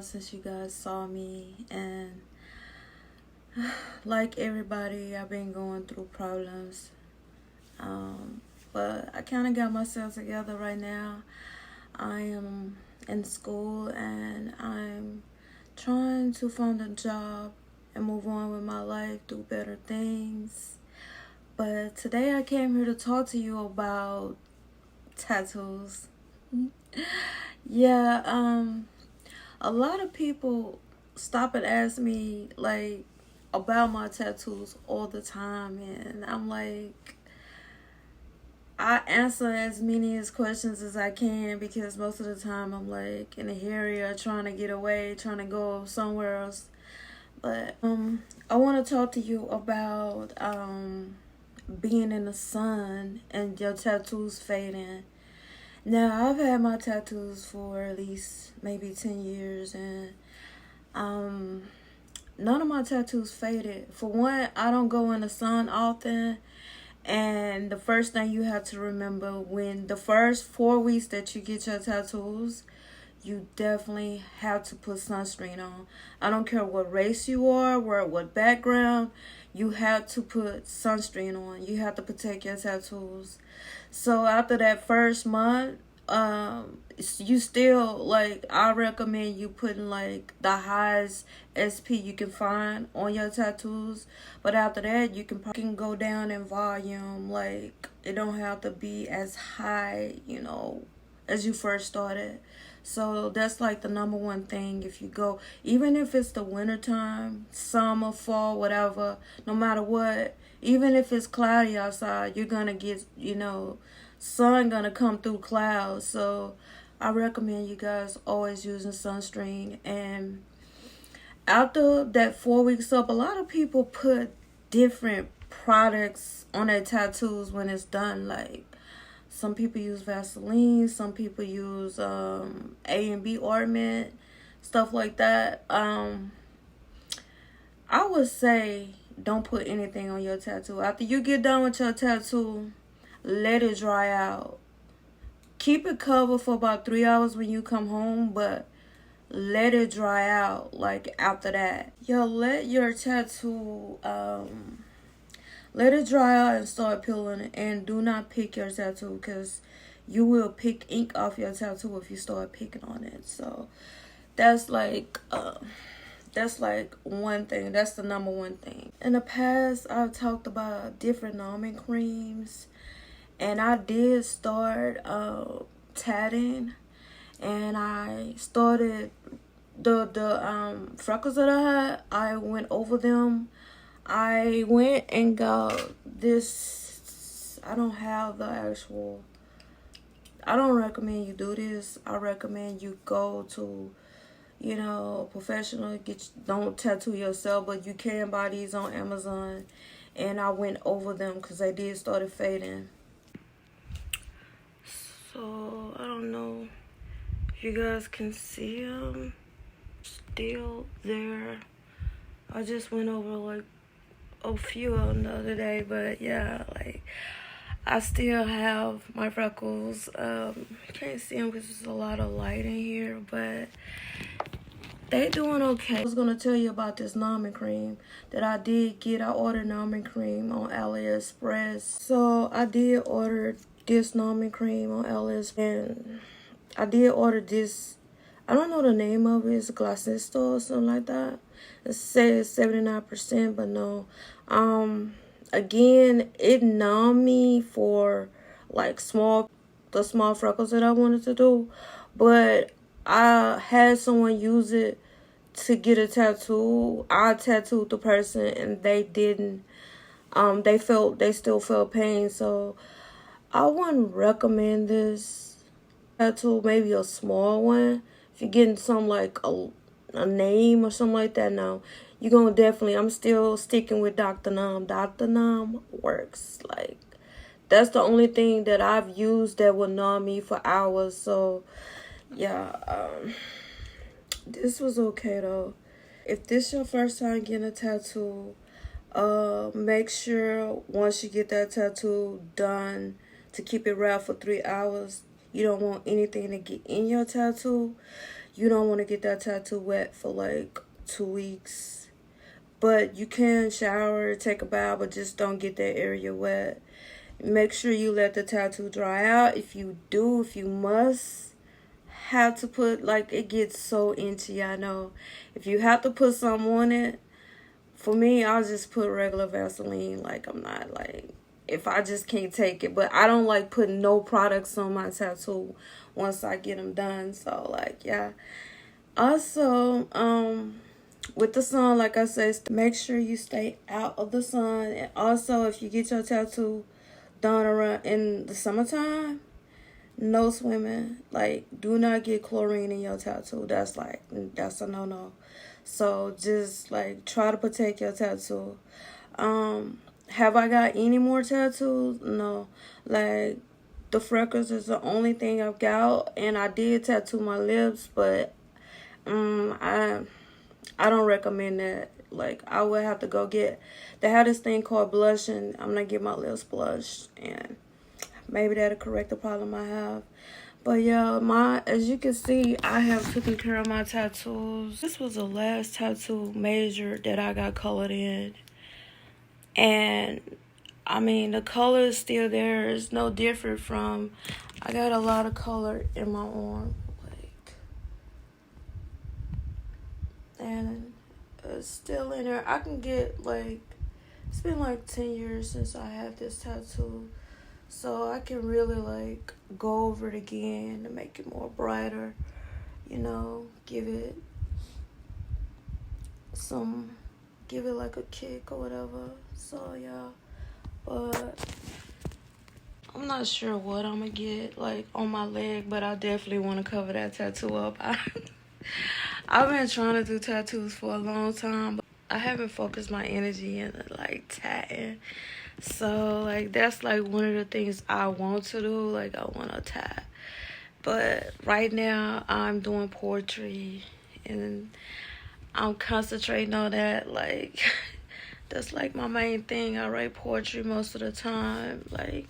since you guys saw me, and like everybody, I've been going through problems. But I kind of got myself together right now. I am in school and I'm trying to find a job and move on with my life, do better things. But today I came here to talk to you about tattoos. Yeah, a lot of people stop and ask me like about my tattoos all the time, and I'm like, I answer as many as questions as I can because most of the time I'm like in a area trying to get away, trying to go somewhere else. But I want to talk to you about being in the sun and your tattoos fading. Now, I've had my tattoos for at least maybe 10 years, and um, none of my tattoos faded. For one, I don't go in the sun often, and the first thing you have to remember, when the first 4 weeks that you get your tattoos, you definitely have to put sunscreen on. I don't care what race you are, what background, you have to put sunscreen on. You have to protect your tattoos. So after that first month, you still, like, I recommend you putting like the highest SP you can find on your tattoos. But after that, you can go down in volume. Like, it don't have to be as high, as you first started. So that's like the number one thing. If you go, even if it's the winter time, summer, fall, whatever, no matter what, even if it's cloudy outside, you're gonna get, sun gonna come through clouds. So I recommend you guys always using sunscreen. And after that 4 weeks up, a lot of people put different products on their tattoos when it's done. Like, some people use Vaseline, some people use A and B ointment, stuff like that. I would say don't put anything on your tattoo. After you get done with your tattoo, let it dry out. Keep it covered for about 3 hours when you come home, but let it dry out like after that. Let your tattoo let it dry out and start peeling, and do not pick your tattoo because you will pick ink off your tattoo if you start picking on it. So that's like one thing. That's the number one thing. In the past, I've talked about different numbing creams, and I did start tatting, and I started the freckles that I had. I went over them. I went and got this. I don't have the actual. I don't recommend you do this. I recommend you go to, professional. Don't tattoo yourself, but you can buy these on Amazon. And I went over them because they did started fading. So I don't know if you guys can see them. Still there. I just went over like a few of them the other day, but yeah, like, I still have my freckles. Can't see them because there's a lot of light in here, but they doing okay. I was gonna tell you about this numbing cream that I did get. I ordered numbing cream on AliExpress. So I did order this numbing cream on AliExpress, and I did order this. I don't know the name of it. It's Glacisto or something like that. It says 79%, but no. Again, it numbed me for like the small freckles that I wanted to do, but I had someone use it to get a tattoo. I tattooed the person, and they didn't. They still felt pain, so I wouldn't recommend this tattoo. Maybe a small one. If you're getting some like a name or something like that, no. You're gonna definitely, I'm still sticking with Dr. Numb. Dr. Numb works. Like, that's the only thing that I've used that will numb me for hours. So yeah, this was okay though. If this your first time getting a tattoo, make sure once you get that tattoo done to keep it wrapped for 3 hours. You don't want anything to get in your tattoo. you don't want to get that tattoo wet for like 2 weeks. But you can shower, take a bath, but just don't get that area wet. Make sure you let the tattoo dry out. If you must have to put, like, it gets so itchy, I know. If you have to put something on it, for me, I'll just put regular Vaseline. Like, I'm not, like, if I just can't take it. But I don't like putting no products on my tattoo once I get them done. So, like, yeah. Also, with the sun, like I said, make sure you stay out of the sun. And also, if you get your tattoo done around in the summertime, no swimming. Like, do not get chlorine in your tattoo. That's a no-no. So just like try to protect your tattoo. Have I got any more tattoos? No. Like, the freckles is the only thing I've got, and I did tattoo my lips, but I don't recommend that. Like, I would have to go get, they have this thing called blushing. I'm gonna get my lips blushed, and maybe that'll correct the problem I have. But yeah, as you can see, I have taken care of my tattoos. This was the last tattoo major that I got colored in. And I mean, the color is still there. It's no different from, I got a lot of color in my arm. Like, and it's still in there. I can get, like, it's been like 10 years since I had this tattoo. So I can really, like, go over it again to make it more brighter, give it like a kick or whatever. So yeah, but I'm not sure what I'm gonna get, like, on my leg, but I definitely want to cover that tattoo up. I've been trying to do tattoos for a long time, but I haven't focused my energy into, like, tatting. So, like, that's, like, one of the things I want to do. Like, I want to tat. But right now, I'm doing poetry. And I'm concentrating on that. Like, that's, like, my main thing. I write poetry most of the time. Like,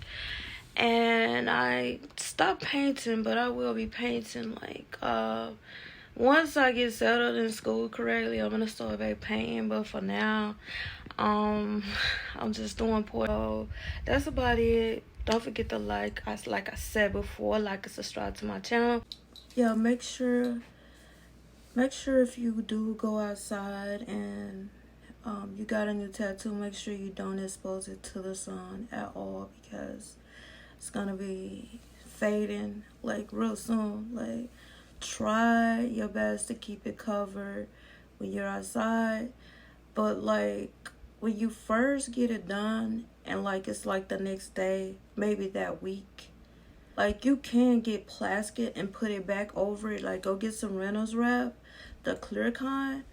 and I stopped painting, but I will be painting, like, once I get settled in school correctly, I'm going to start back painting. But for now, I'm just doing poetry. So that's about it. Don't forget to like I said before, like and subscribe to my channel. Yeah, make sure if you do go outside and you got a new tattoo, make sure you don't expose it to the sun at all, because it's gonna be fading, like, real soon. Like, try your best to keep it covered when you're outside, but, like, when you first get it done and, like, it's like the next day, maybe that week, like, you can get plastic and put it back over it. Like, go get some Reynolds wrap, the clear kind,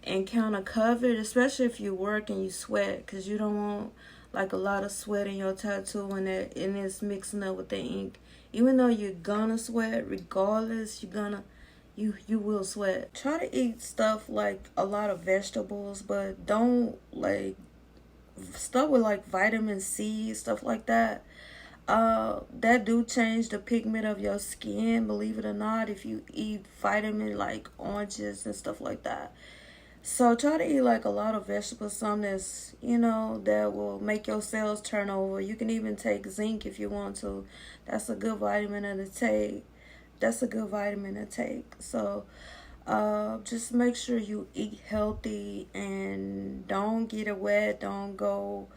and kind of cover it, especially if you work and you sweat, because you don't want, like, a lot of sweat in your tattoo and it's mixing up with the ink. Even though you're gonna sweat regardless, you will sweat. Try to eat stuff like a lot of vegetables, but don't, like, stuff with, like, vitamin C, stuff like that. That do change the pigment of your skin, believe it or not, if you eat vitamin, like oranges and stuff like that. So try to eat, like, a lot of vegetables, some that's, that will make your cells turn over. You can even take zinc if you want to. That's a good vitamin to take. So just make sure you eat healthy and don't get it wet. Don't go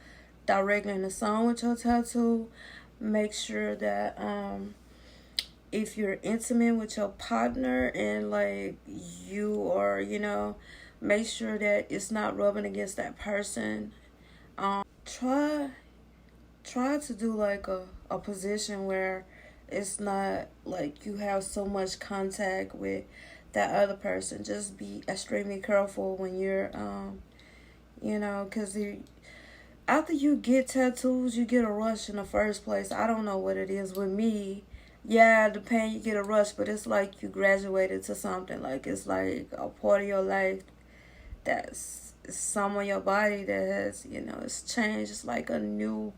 directly in the sun with your tattoo. Make sure that if you're intimate with your partner and, like, you are, make sure that it's not rubbing against that person. Try to do, like, a position where it's not like you have so much contact with that other person. Just be extremely careful when you're because after you get tattoos, you get a rush in the first place. I don't know what it is with me. Yeah, the pain, you get a rush, but it's like you graduated to something. Like, it's like a part of your life that's some of your body that has, it's changed. It's like a new,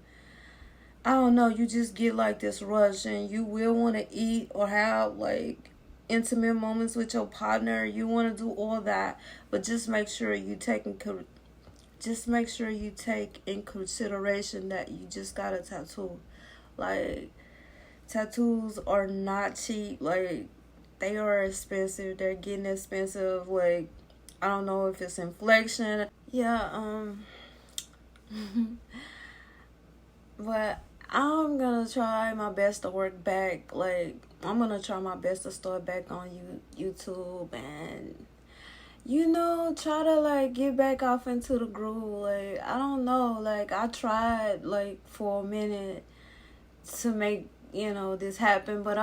I don't know, you just get, like, this rush, and you will want to eat or have, like, intimate moments with your partner. You want to do all that, but just make sure you take in consideration that you just got a tattoo. Like, tattoos are not cheap. Like, they are expensive. They're getting expensive. Like, I don't know if it's inflation. Yeah, but I'm gonna try my best to work back. Like, I'm gonna try my best to start back on YouTube and, try to, like, get back off into the groove. Like, I don't know. Like, I tried, like, for a minute to make, this happen. But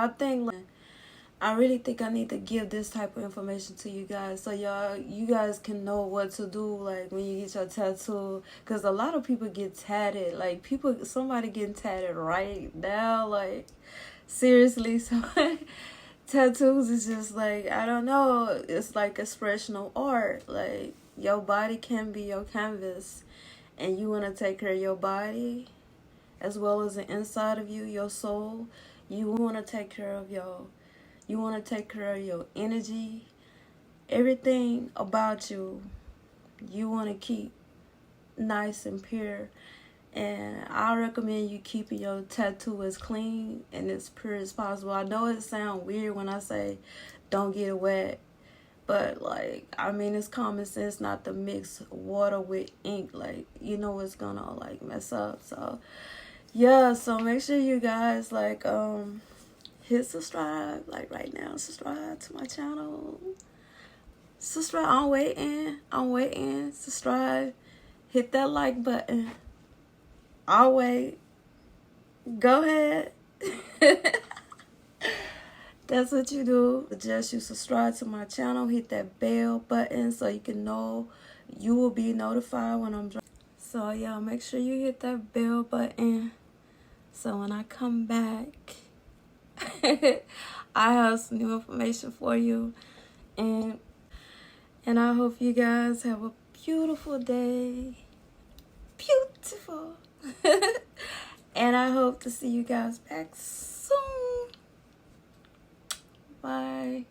I really think I need to give this type of information to you guys so you guys can know what to do, like, when you get your tattoo. Because a lot of people get tatted. Like, somebody getting tatted right now. Like, seriously. So, tattoos is just, like, I don't know. It's like expressional art. Like, your body can be your canvas. And you want to take care of your body as well as the inside of you, your soul. You want to take care of your energy, everything about you. You want to keep nice and pure. And I recommend you keeping your tattoo as clean and as pure as possible. I know it sounds weird when I say don't get wet. But, like, I mean, it's common sense not to mix water with ink. Like, it's gonna, like, mess up. So, yeah, so make sure you guys, like, hit subscribe, like, right now. Subscribe to my channel. Subscribe. I'm waiting. Subscribe. Hit that like button. I'll wait. Go ahead. That's what you do. Suggest you subscribe to my channel. Hit that bell button so you can know. You will be notified when I'm dropping. So, yeah, make sure you hit that bell button so when I come back, I have some new information for you. And I hope you guys have a beautiful day. Beautiful. And I hope to see you guys back soon. Bye.